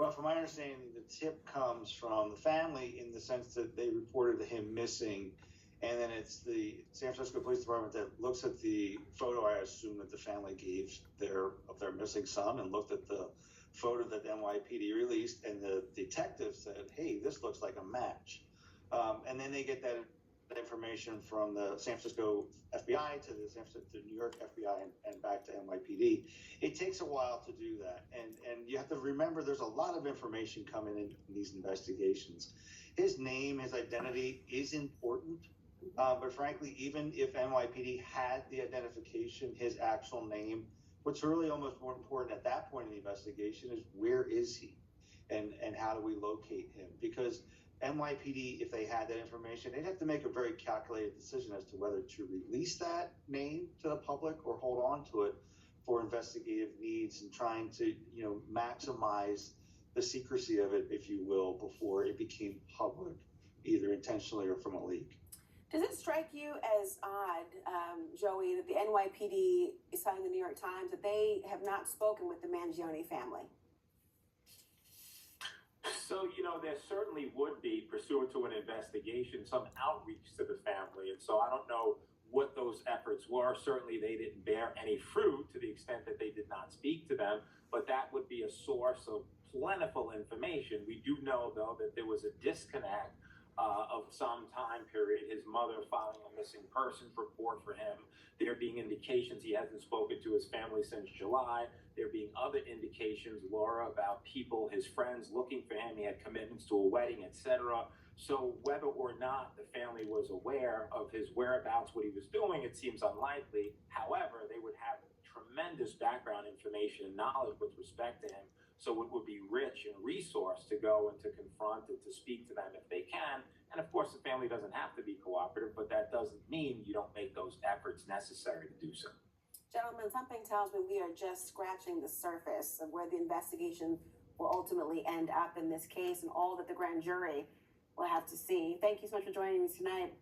Well, from my understanding, the tip comes from the family in the sense that they reported him missing, and then it's the San Francisco Police Department that looks at the photo. I assume that the family gave of their missing son, and looked at the photo that NYPD released, and the detective said, "Hey, this looks like a match," and then they get that information from the San Francisco FBI to the New York FBI and back to NYPD. It takes a while to do that, and you have to remember there's a lot of information coming in these investigations. His name, his identity is important, but frankly, even if NYPD had the identification, his actual name, what's really almost more important at that point in the investigation is where is he, and how do we locate him? Because NYPD, if they had that information, they'd have to make a very calculated decision as to whether to release that name to the public or hold on to it for investigative needs, and trying to, maximize the secrecy of it, if you will, before it became public, either intentionally or from a leak. Does it strike you as odd, Joey, that the NYPD is telling the New York Times that they have not spoken with the Mangione family? So, there certainly would be, pursuant to an investigation, some outreach to the family. And so I don't know what those efforts were. Certainly they didn't bear any fruit to the extent that they did not speak to them, but that would be a source of plentiful information. We do know, though, that there was a disconnect of some time period, his mother filing a missing persons report for him, there being indications he hasn't spoken to his family since July, there being other indications, Laura, about people, his friends looking for him, he had commitments to a wedding, etc. So whether or not the family was aware of his whereabouts, what he was doing, it seems unlikely. However, they would have tremendous background information and knowledge with respect to him. So it would be rich in resource to go and to confront and to speak to them if they can. And of course, the family doesn't have to be cooperative, but that doesn't mean you don't make those efforts necessary to do so. Gentlemen, something tells me we are just scratching the surface of where the investigation will ultimately end up in this case, and all that the grand jury will have to see. Thank you so much for joining me tonight.